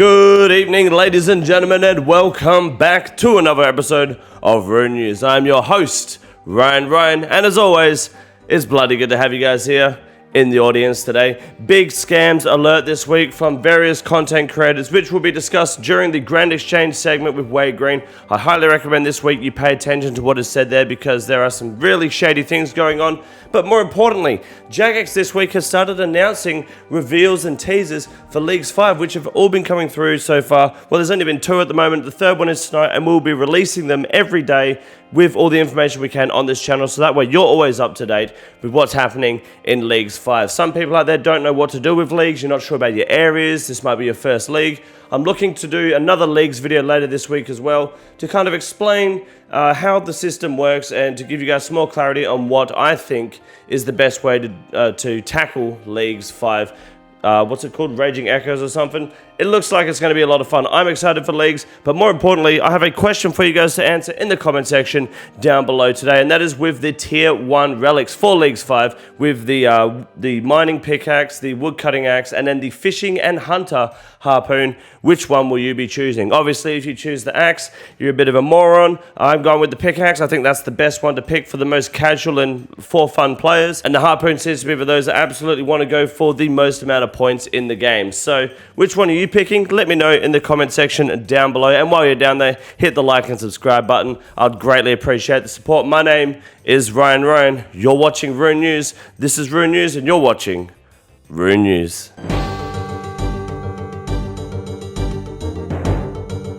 Good evening, ladies and gentlemen, and welcome back to another episode of Rune News. I'm your host, Ryan, and as always, it's bloody good to have you guys here in the audience today. Big scams alert this week from various content creators, which will be discussed during the Grand Exchange segment with Wade Green. I highly recommend this week you pay attention to what is said there because there are some really shady things going on. But more importantly, Jagex this week has started announcing reveals and teasers for Leagues 5, which have all been coming through so far. Well, there's only been 2 at the moment. The third one is tonight, and we'll be releasing them every day with all the information we can on this channel, so that way you're always up to date with what's happening in Leagues 5. Some people out there don't know what to do with leagues. You're not sure about your areas. This might be your first league. I'm looking to do another leagues video later this week as well to kind of explain how the system works and to give you guys some more clarity on what I think is the best way to tackle Leagues 5. What's it called? Raging Echoes or something. It looks like it's going to be a lot of fun. I'm excited for Leagues, but more importantly, I have a question for you guys to answer in the comment section down below today, and that is with the Tier 1 relics for Leagues 5, with the mining pickaxe, the wood cutting axe, and then the fishing and hunter harpoon. Which one will you be choosing? Obviously, if you choose the axe, you're a bit of a moron. I'm going with the pickaxe. I think that's the best one to pick for the most casual and for fun players, and the harpoon seems to be for those that absolutely want to go for the most amount of points in the game. So, which one are you picking? Let me know in the comment section down below, and while you're down there, hit the like and subscribe button. I'd greatly appreciate the support. My name is Ryan. You're watching Rune News. This is Rune News, and you're watching Rune News.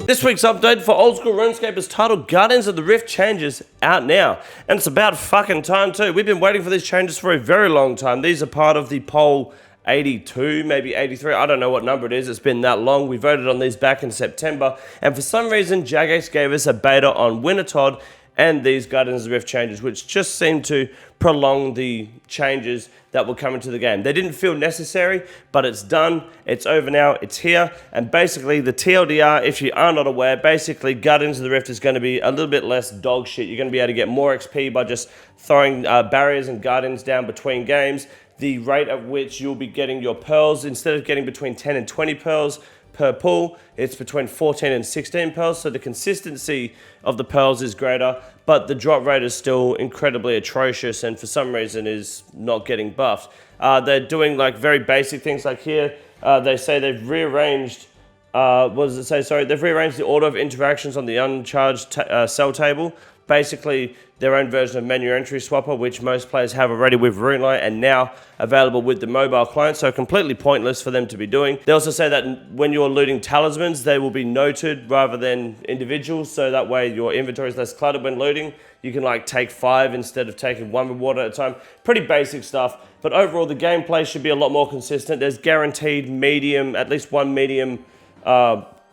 This week's update for Oldschool Runescape is titled Guardians of the Rift Changes, out now. And it's about fucking time too. We've been waiting for these changes for a very long time. These are part of the poll 82, maybe 83, I don't know what number it is, it's been that long. We voted on these back in September, and for some reason Jagex gave us a beta on Wintertodt and these Guardians of the Rift changes, which just seemed to prolong the changes that were coming to the game. They didn't feel necessary, but it's done, it's over now, it's here, and basically the TLDR, if you are not aware, basically Guardians of the Rift is going to be a little bit less dog shit. You're going to be able to get more XP by just throwing barriers and guardians down between games. The rate at which you'll be getting your pearls, instead of getting between 10 and 20 pearls per pull, it's between 14 and 16 pearls, so the consistency of the pearls is greater, but the drop rate is still incredibly atrocious and for some reason is not getting buffed. They're doing like very basic things, like here, they say they've rearranged, what does it say, sorry, they've rearranged the order of interactions on the uncharged cell table. Basically, their own version of menu entry swapper, which most players have already with RuneLite and now available with the mobile client, so completely pointless for them to be doing. They also say that when you're looting talismans, they will be noted rather than individuals, so that way your inventory is less cluttered when looting. You can like take 5 instead of taking 1 reward at a time. Pretty basic stuff, but overall the gameplay should be a lot more consistent. There's guaranteed medium, at least one medium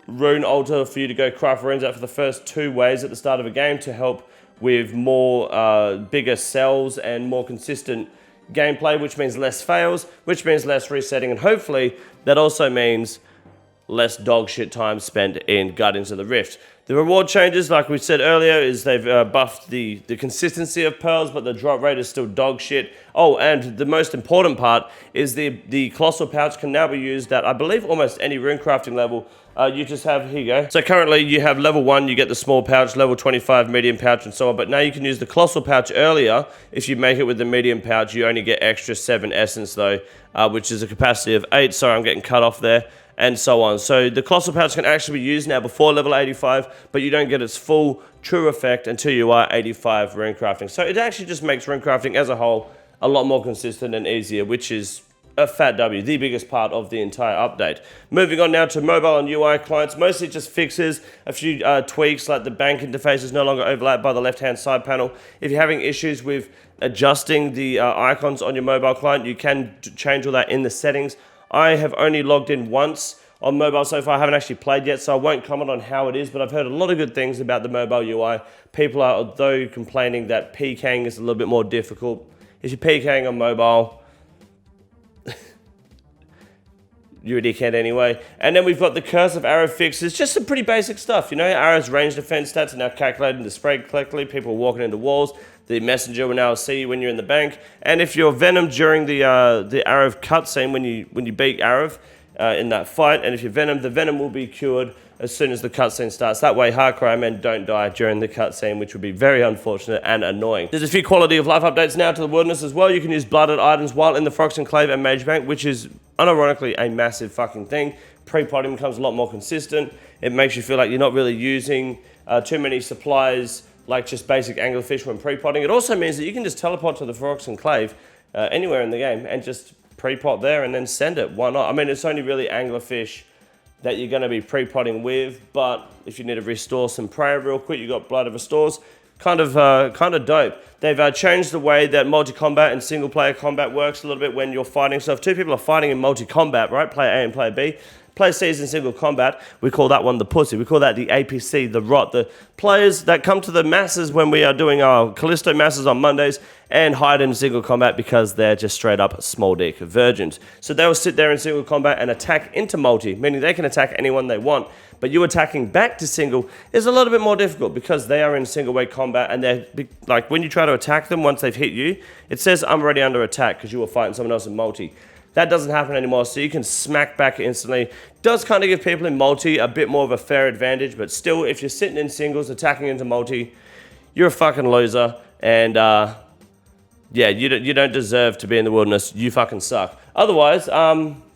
rune altar for you to go craft runes out for the first 2 ways at the start of a game to help with more bigger cells and more consistent gameplay, which means less fails, which means less resetting, and hopefully that also means less dog shit time spent in Guardians of the Rift. The reward changes, like we said earlier, is they've buffed the consistency of pearls, but the drop rate is still dog shit. Oh, and the most important part is the Colossal Pouch can now be used at, I believe, almost any rune crafting level. You just have, here you go. So currently you have level 1, you get the small pouch, level 25, medium pouch, and so on. But now you can use the Colossal Pouch earlier. If you make it with the medium pouch, you only get extra 7 essence though, which is a capacity of 8. Sorry, I'm getting cut off there. And so on. So the Colossal Pouch can actually be used now before level 85, but you don't get its full true effect until you are 85 rune crafting. So it actually just makes rune crafting as a whole a lot more consistent and easier, which is a fat W, the biggest part of the entire update. Moving on now to mobile and UI clients, mostly just fixes, a few tweaks, like the bank interface is no longer overlapped by the left-hand side panel. If you're having issues with adjusting the icons on your mobile client, you can change all that in the settings. I have only logged in once on mobile so far. I haven't actually played yet, so I won't comment on how it is, but I've heard a lot of good things about the mobile UI. People are, though, complaining that PKing is a little bit more difficult. If you're PKing on mobile, you're a dickhead anyway. And then we've got the cursive arrow fixes, just some pretty basic stuff. You know, arrows range defense stats are now calculated to spread correctly. People are walking into walls. The messenger will now see you when you're in the bank. And if you're venomed during the arrow cutscene, when you beat arrow, in that fight. And if you're Venom, the Venom will be cured as soon as the cutscene starts. That way, hardcore Ironmen don't die during the cutscene, which would be very unfortunate and annoying. There's a few quality of life updates now to the wilderness as well. You can use blooded items while in the Frox Enclave and Mage Bank, which is unironically a massive fucking thing. Pre-potting becomes a lot more consistent. It makes you feel like you're not really using too many supplies like just basic anglerfish when pre-potting. It also means that you can just teleport to the Frox Enclave anywhere in the game and just pre-pot there and then send it. Why not? I mean, it's only really anglerfish that you're going to be pre-potting with, but if you need to restore some prey real quick, you got Blood of Restores. Kind of dope. They've changed the way that multi-combat and single-player combat works a little bit when you're fighting. So if two people are fighting in multi-combat, right, player A and player B, player C is in single combat, we call that one the pussy. We call that the APC, the rot. The players that come to the masses when we are doing our Callisto masses on Mondays and hide in single combat because they're just straight up small dick virgins. So they'll sit there in single combat and attack into multi, meaning they can attack anyone they want. But you attacking back to single is a little bit more difficult because they are in single weight combat and they're like when you try to attack them once they've hit you, it says I'm already under attack because you were fighting someone else in multi. That doesn't happen anymore, so you can smack back instantly. Does kind of give people in multi a bit more of a fair advantage, but still, if you're sitting in singles attacking into multi, you're a fucking loser. And yeah, you don't deserve to be in the wilderness. You fucking suck. Otherwise,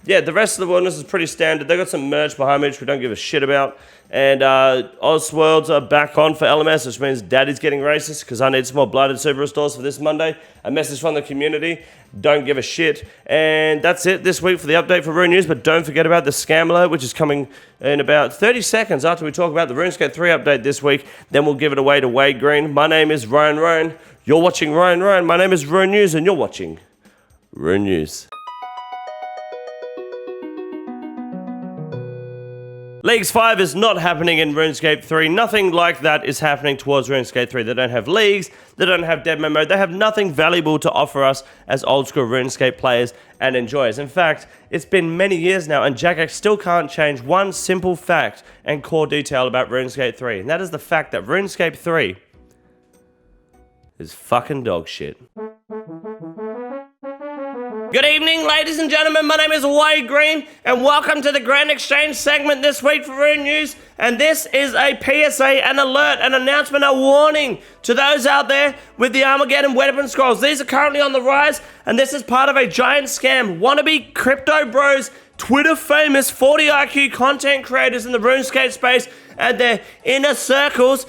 yeah, the rest of the wilderness is pretty standard. They got some merch behind me, which we don't give a shit about. And Osworlds are back on for LMS, which means Daddy's getting racist because I need some more blooded super restores for this Monday. A message from the community. Don't give a shit. And that's it this week for the update for Rune News. But don't forget about the scam alert, which is coming in about 30 seconds after we talk about the RuneScape 3 update this week. Then we'll give it away to Wade Green. My name is Ryan Roan. You're watching Ryan Roan. My name is Rune News, and you're watching Rune News. Leagues 5 is not happening in RuneScape 3. Nothing like that is happening towards RuneScape 3. They don't have leagues. They don't have deadman mode. They have nothing valuable to offer us as old school RuneScape players and enjoyers. In fact, it's been many years now and Jagex still can't change one simple fact and core detail about RuneScape 3. And that is the fact that RuneScape 3 is fucking dog shit. Good evening, ladies and gentlemen. My name is Wade Green, and welcome to the Grand Exchange segment this week for Rune News. And this is a PSA, an alert, an announcement, a warning to those out there with the Armageddon weapon scrolls. These are currently on the rise, and this is part of a giant scam. Wannabe crypto bros, Twitter famous 40 IQ content creators in the RuneScape space, and their inner circles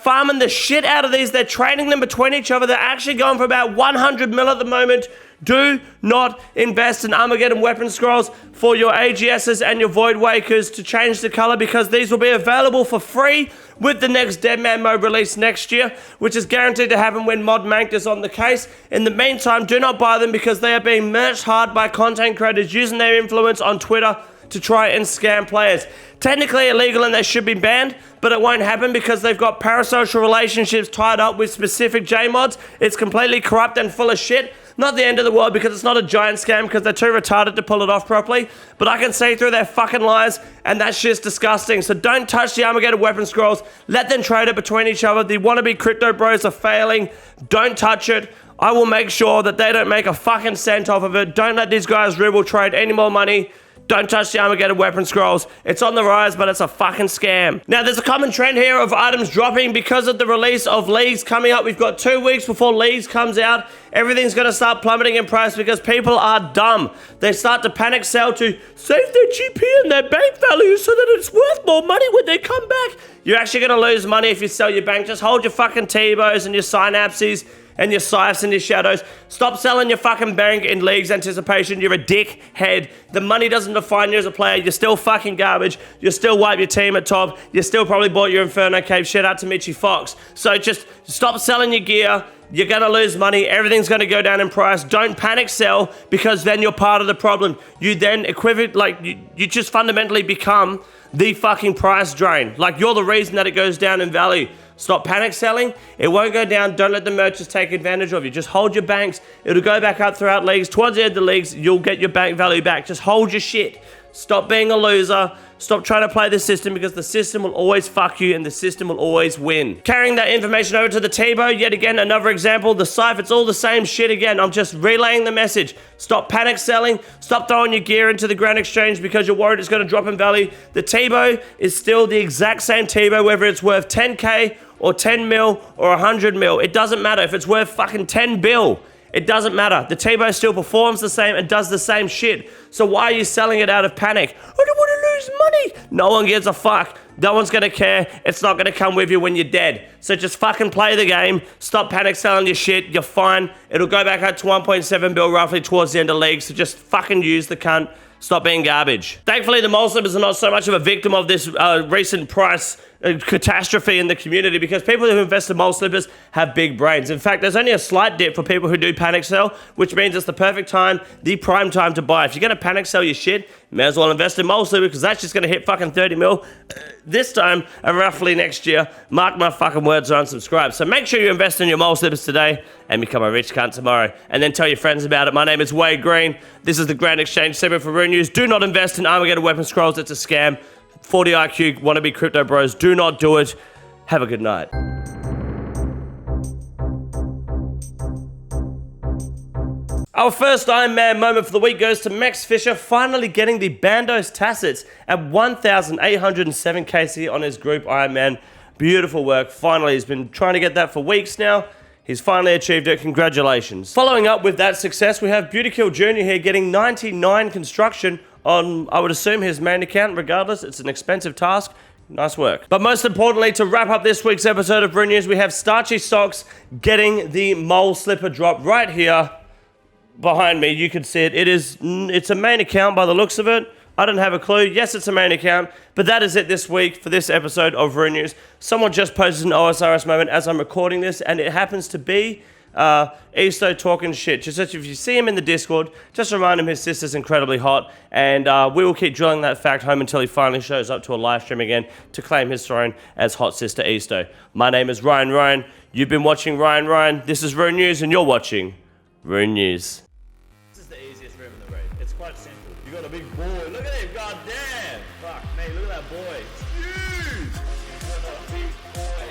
farming the shit out of these. They're trading them between each other. They're actually going for about 100 mil at the moment. Do not invest in Armageddon weapon scrolls for your AGSs and your Void Wakers to change the color, because these will be available for free with the next Deadman mode release next year, which is guaranteed to happen when Mod Manked is on the case. In the meantime, do not buy them because they are being merged hard by content creators using their influence on Twitter to try and scam players. Technically illegal and they should be banned, but it won't happen because they've got parasocial relationships tied up with specific JMods. It's completely corrupt and full of shit. Not the end of the world because it's not a giant scam because they're too retarded to pull it off properly, but I can see through their fucking lies and that shit's disgusting. So don't touch the Armageddon weapon scrolls. Let them trade it between each other. The wannabe crypto bros are failing. Don't touch it. I will make sure that they don't make a fucking cent off of it. Don't let these guys ruble trade any more money. Don't touch the Armageddon weapon scrolls. It's on the rise, but it's a fucking scam. Now, there's a common trend here of items dropping because of the release of Leagues coming up. We've got 2 weeks before Leagues comes out. Everything's going to start plummeting in price because people are dumb. They start to panic sell to save their GP and their bank value so that it's worth more money when they come back. You're actually going to lose money if you sell your bank. Just hold your fucking T-Bows and your Synapses and your Scythes and your Shadows. Stop selling your fucking bank in League's anticipation. You're a dickhead. The money doesn't define you as a player. You're still fucking garbage. You still wipe your team at top. You still probably bought your Inferno Cape. Shout out to Mitchy Fox. So just stop selling your gear. You're gonna lose money. Everything's gonna go down in price. Don't panic sell because then you're part of the problem. You then you just fundamentally become the fucking price drain. Like, you're the reason that it goes down in value. Stop panic selling. It won't go down. Don't let the merchants take advantage of you. Just hold your banks. It'll go back up throughout Leagues. Towards the end of the Leagues, you'll get your bank value back. Just hold your shit. Stop being a loser. Stop trying to play the system because the system will always fuck you and the system will always win. Carrying that information over to the T-Bow, yet again, another example. The Scythe, it's all the same shit again. I'm just relaying the message. Stop panic selling. Stop throwing your gear into the Grand Exchange because you're worried it's going to drop in value. The T-Bow is still the exact same T-Bow, whether it's worth 10K or 10 mil or 100 mil. It doesn't matter. If it's worth fucking 10 bill, it doesn't matter. The T-Bow still performs the same and does the same shit. So why are you selling it out of panic? I don't want to lose money. No one gives a fuck. No one's going to care. It's not going to come with you when you're dead. So just fucking play the game. Stop panic selling your shit. You're fine. It'll go back up to 1.7 bill roughly towards the end of league. So just fucking use the cunt. Stop being garbage. Thankfully, the mole slippers are not so much of a victim of this recent price catastrophe in the community because people who invest in mole slippers have big brains. In fact, there's only a slight dip for people who do panic sell, which means it's the perfect time, the prime time to buy. If you're going to panic sell your shit, you may as well invest in mole slipper because that's just going to hit fucking 30 mil this time and roughly next year. Mark my fucking words or unsubscribe. So make sure you invest in your mole slippers today and become a rich cunt tomorrow. And then tell your friends about it. My name is Wade Green. This is the Grand Exchange segment for Rune News. Do not invest in Armageddon weapon scrolls. It's a scam. 40 IQ wannabe crypto bros. Do not do it. Have a good night. Our first Ironman moment for the week goes to Max Fisher, finally getting the Bandos Tassets at 1,807 KC on his group Ironman. Beautiful work. Finally, he's been trying to get that for weeks now. He's finally achieved it. Congratulations. Following up with that success, we have Beauty Kill Jr. here getting 99 construction on, I would assume, his main account. Regardless, it's an expensive task. Nice work. But most importantly, to wrap up this week's episode of Rune News, we have Starchy Socks getting the mole slipper drop right here behind me. You can see it. It's a main account by the looks of it. I don't have a clue. Yes, it's a main account, but that is it this week for this episode of Rune News. Someone just posted an OSRS moment as I'm recording this, and it happens to be Easto talking shit. Just if you see him in the Discord, just remind him his sister's incredibly hot, and we will keep drilling that fact home until he finally shows up to a live stream again to claim his throne as hot sister Easto. My name is Ryan. You've been watching Ryan. This is Rune News, and you're watching Rune News. This is the easiest room in the raid. It's quite simple. You got a big boy. Look at him. God damn. Fuck me. Look at that boy. It's huge. You got a big boy.